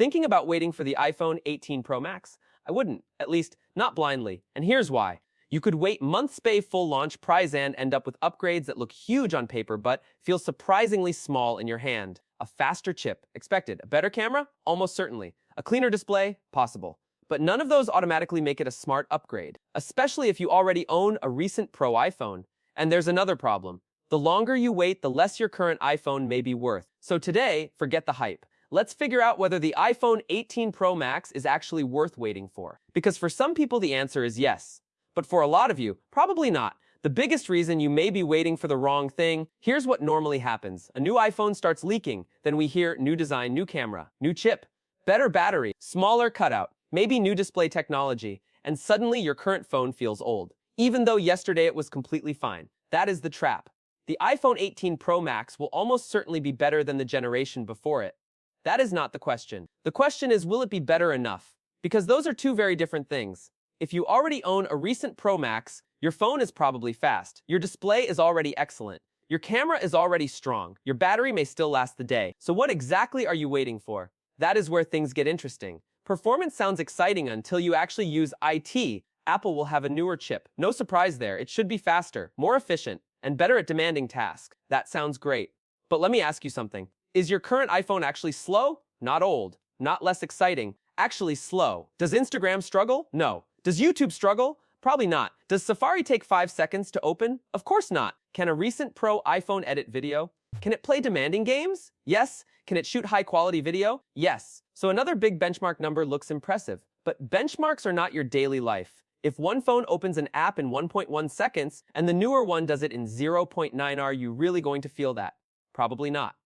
Thinking about waiting for the iPhone 18 Pro Max? I wouldn't, at least not blindly, and here's why. You could wait months pay full launch price and end up with upgrades that look huge on paper but feel surprisingly small in your hand. A faster chip, expected. A better camera? Almost certainly. A cleaner display? Possible. But none of those automatically make it a smart upgrade, especially if you already own a recent Pro iPhone. And there's another problem. The longer you wait, the less your current iPhone may be worth. So today, forget the hype. Let's figure out whether the iPhone 18 Pro Max is actually worth waiting for. Because for some people, the answer is yes. But for a lot of you, probably not. The biggest reason you may be waiting for the wrong thing, here's what normally happens. A new iPhone starts leaking, then we hear new design, new camera, new chip, better battery, smaller cutout, maybe new display technology, and suddenly your current phone feels old, even though yesterday it was completely fine. That is the trap. The iPhone 18 Pro Max will almost certainly be better than the generation before it. That is not the question. The question is, will it be better enough? Because those are two very different things. If you already own a recent Pro Max, your phone is probably fast. Your display is already excellent. Your camera is already strong. Your battery may still last the day. So what exactly are you waiting for? That is where things get interesting. Performance sounds exciting until you actually use IT. Apple will have a newer chip. No surprise there. It should be faster, more efficient, and better at demanding tasks. That sounds great. But let me ask you something. Is your current iPhone actually slow? Not old. Not less exciting. Actually slow. Does Instagram struggle? No. Does YouTube struggle? Probably not. Does Safari take 5 seconds to open? Of course not. Can a recent Pro iPhone edit video? Can it play demanding games? Yes. Can it shoot high-quality video? Yes. So another big benchmark number looks impressive. But benchmarks are not your daily life. If one phone opens an app in 1.1 seconds and the newer one does it in 0.9, are you really going to feel that? Probably not.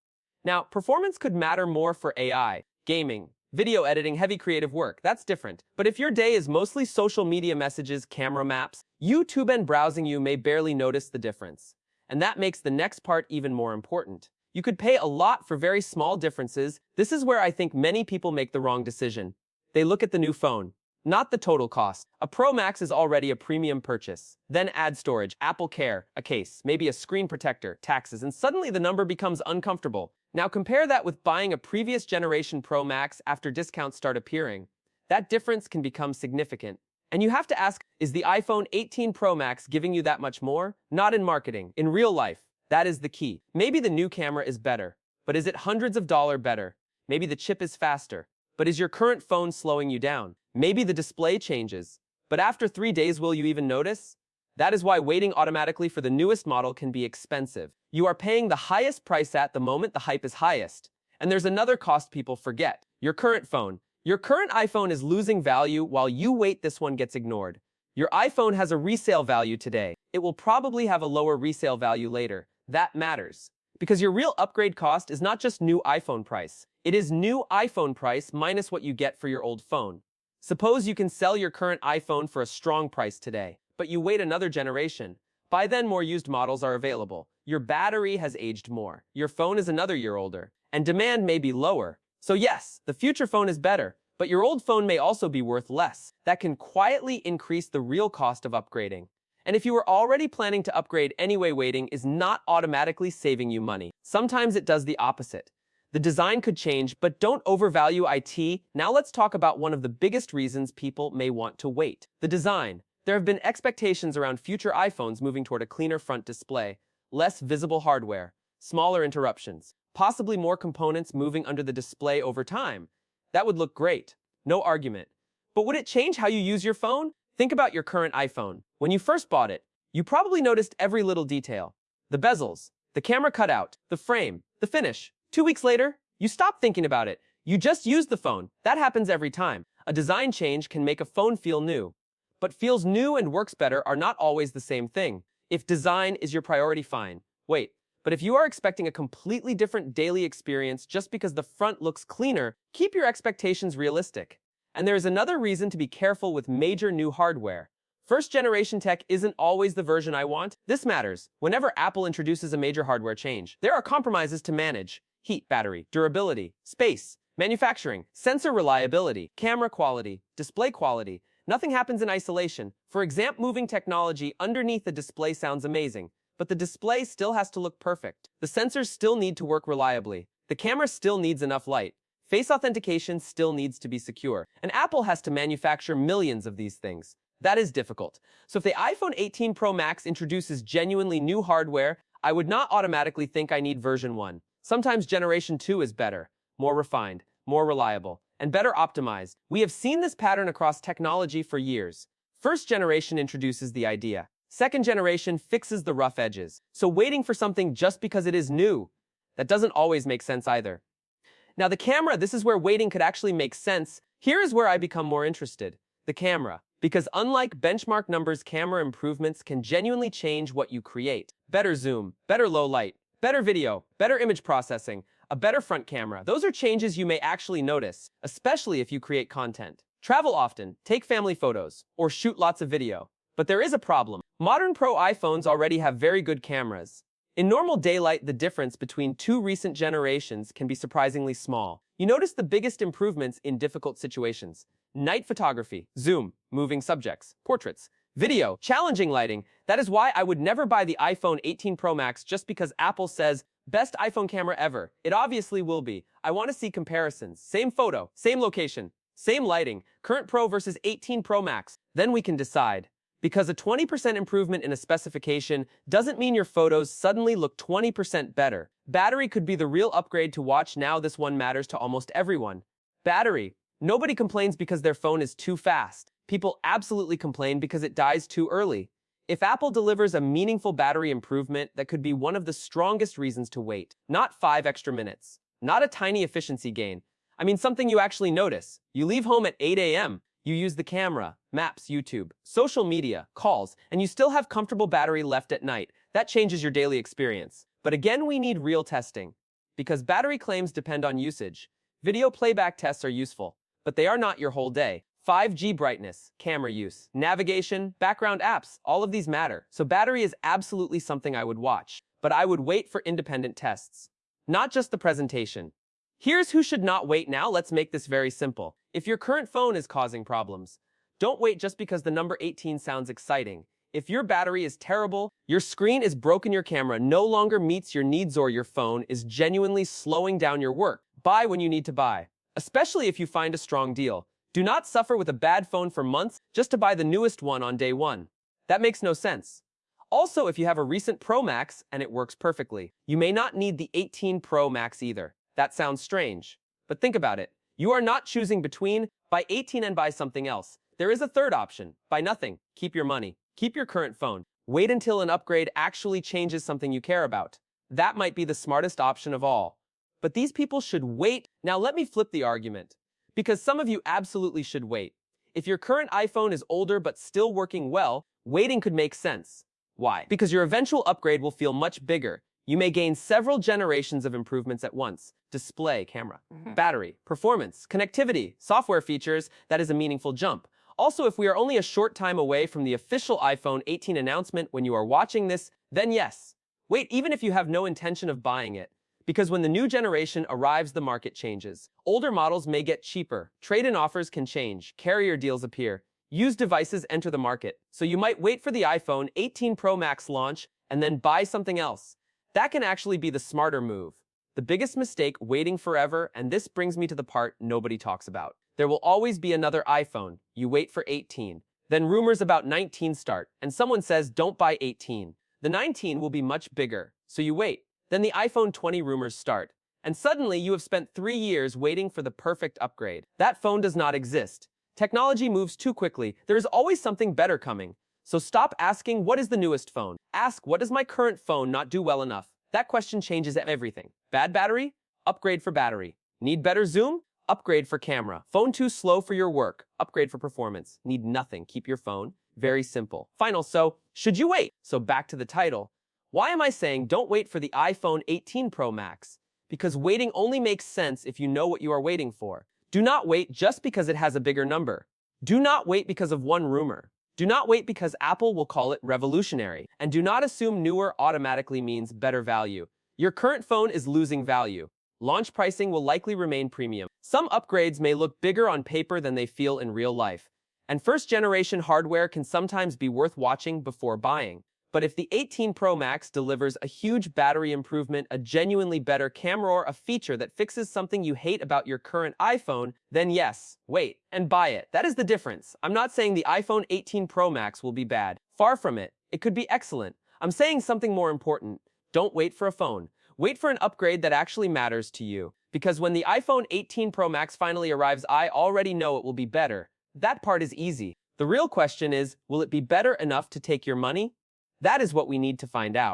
Now, performance could matter more for AI, gaming, video editing, heavy creative work. That's different. But if your day is mostly social media messages, camera maps, YouTube and browsing, you may barely notice the difference. And that makes the next part even more important. You could pay a lot for very small differences. This is where I think many people make the wrong decision. They look at the new phone, not the total cost. A Pro Max is already a premium purchase. Then add storage, Apple Care, a case, maybe a screen protector, taxes, and suddenly the number becomes uncomfortable. Now compare that with buying a previous generation Pro Max after discounts start appearing. That difference can become significant. And you have to ask, is the iPhone 18 Pro Max giving you that much more? Not in marketing, in real life. That is the key. Maybe the new camera is better, but is it hundreds of dollars better? Maybe the chip is faster, but is your current phone slowing you down? Maybe the display changes, but after 3 days will you even notice? That is why waiting automatically for the newest model can be expensive. You are paying the highest price at the moment the hype is highest. And there's another cost people forget. Your current phone. Your current iPhone is losing value while you wait. This one gets ignored. Your iPhone has a resale value today. It will probably have a lower resale value later. That matters. Because your real upgrade cost is not just new iPhone price. It is new iPhone price minus what you get for your old phone. Suppose you can sell your current iPhone for a strong price today, but you wait another generation. By then, more used models are available. Your battery has aged more. Your phone is another year older, and demand may be lower. So yes, the future phone is better, but your old phone may also be worth less. That can quietly increase the real cost of upgrading. And if you were already planning to upgrade anyway, waiting is not automatically saving you money. Sometimes it does the opposite. The design could change, but don't overvalue IT. Now let's talk about one of the biggest reasons people may want to wait. The design. There have been expectations around future iPhones moving toward a cleaner front display, less visible hardware, smaller interruptions, possibly more components moving under the display over time. That would look great. No argument. But would it change how you use your phone? Think about your current iPhone. When you first bought it, you probably noticed every little detail. The bezels, the camera cutout, the frame, the finish. 2 weeks later, you stopped thinking about it. You just used the phone. That happens every time. A design change can make a phone feel new. But feels new and works better are not always the same thing. If design is your priority, fine. Wait, but if you are expecting a completely different daily experience just because the front looks cleaner, keep your expectations realistic. And there is another reason to be careful with major new hardware. First generation tech isn't always the version I want. This matters. Whenever Apple introduces a major hardware change, there are compromises to manage. Heat, battery, durability, space, manufacturing, sensor reliability, camera quality, display quality. Nothing happens in isolation. For example, moving technology underneath the display sounds amazing, but the display still has to look perfect. The sensors still need to work reliably. The camera still needs enough light. Face authentication still needs to be secure, and Apple has to manufacture millions of these things. That is difficult. So if the iPhone 18 Pro Max introduces genuinely new hardware, I would not automatically think I need version 1. Sometimes generation 2 is better, more refined, more reliable, and better optimized. We have seen this pattern across technology for years. First generation introduces the idea. Second generation fixes the rough edges. So waiting for something just because it is new, that doesn't always make sense either. Now the camera, this is where waiting could actually make sense. Here is where I become more interested. The camera. Because unlike benchmark numbers, camera improvements can genuinely change what you create. Better zoom, better low light, better video, better image processing, a better front camera. Those are changes you may actually notice, especially if you create content. Travel often, take family photos, or shoot lots of video. But there is a problem. Modern Pro iPhones already have very good cameras. In normal daylight, the difference between two recent generations can be surprisingly small. You notice the biggest improvements in difficult situations. Night photography, zoom, moving subjects, portraits, video, challenging lighting. That is why I would never buy the iPhone 18 Pro Max just because Apple says, best iPhone camera ever. It obviously will be. I want to see comparisons. Same photo, same location, same lighting, current Pro versus 18 Pro Max. Then we can decide. Because a 20% improvement in a specification doesn't mean your photos suddenly look 20% better. Battery could be the real upgrade to watch now. This one matters to almost everyone. Battery. Nobody complains because their phone is too fast. People absolutely complain because it dies too early. If Apple delivers a meaningful battery improvement, that could be one of the strongest reasons to wait. Not 5 extra minutes. Not a tiny efficiency gain. I mean something you actually notice. You leave home at 8 a.m. You use the camera, maps, YouTube, social media, calls, and you still have comfortable battery left at night. That changes your daily experience. But again, we need real testing. Because battery claims depend on usage. Video playback tests are useful, but they are not your whole day. 5G brightness, camera use, navigation, background apps, all of these matter. So battery is absolutely something I would watch, but I would wait for independent tests. Not just the presentation. Here's who should not wait now. Let's make this very simple. If your current phone is causing problems, don't wait just because the number 18 sounds exciting. If your battery is terrible, your screen is broken, your camera no longer meets your needs, or your phone is genuinely slowing down your work, buy when you need to buy. Especially if you find a strong deal. Do not suffer with a bad phone for months just to buy the newest one on day one. That makes no sense. Also, if you have a recent Pro Max and it works perfectly, you may not need the 18 Pro Max either. That sounds strange. But think about it. You are not choosing between buy 18 and buy something else. There is a third option. Buy nothing. Keep your money. Keep your current phone. Wait until an upgrade actually changes something you care about. That might be the smartest option of all. But these people should wait. Now let me flip the argument. Because some of you absolutely should wait. If your current iPhone is older but still working well, waiting could make sense. Why? Because your eventual upgrade will feel much bigger. You may gain several generations of improvements at once. Display, camera, battery, performance, connectivity, software features. That is a meaningful jump. Also, if we are only a short time away from the official iPhone 18 announcement when you are watching this, then yes. Wait, even if you have no intention of buying it. Because when the new generation arrives, the market changes. Older models may get cheaper. Trade-in offers can change. Carrier deals appear. Used devices enter the market. So you might wait for the iPhone 18 Pro Max launch and then buy something else. That can actually be the smarter move. The biggest mistake, waiting forever, and this brings me to the part nobody talks about. There will always be another iPhone. You wait for 18. Then rumors about 19 start, and someone says don't buy 18. The 19 will be much bigger, so you wait. Then the iPhone 20 rumors start, and suddenly you have spent 3 years waiting for the perfect upgrade. That phone does not exist. Technology moves too quickly. There is always something better coming. So stop asking, what is the newest phone? Ask, what does my current phone not do well enough? That question changes everything. Bad battery? Upgrade for battery. Need better zoom? Upgrade for camera. Phone too slow for your work? Upgrade for performance. Need nothing. Keep your phone. Very simple. Final, so should you wait? So back to the title. Why am I saying don't wait for the iPhone 18 Pro Max? Because waiting only makes sense if you know what you are waiting for. Do not wait just because it has a bigger number. Do not wait because of one rumor. Do not wait because Apple will call it revolutionary. And do not assume newer automatically means better value. Your current phone is losing value. Launch pricing will likely remain premium. Some upgrades may look bigger on paper than they feel in real life. And first-generation hardware can sometimes be worth watching before buying. But if the 18 Pro Max delivers a huge battery improvement, a genuinely better camera, or a feature that fixes something you hate about your current iPhone, then yes, wait and buy it. That is the difference. I'm not saying the iPhone 18 Pro Max will be bad. Far from it. It could be excellent. I'm saying something more important. Don't wait for a phone. Wait for an upgrade that actually matters to you. Because when the iPhone 18 Pro Max finally arrives, I already know it will be better. That part is easy. The real question is, will it be better enough to take your money? That is what we need to find out.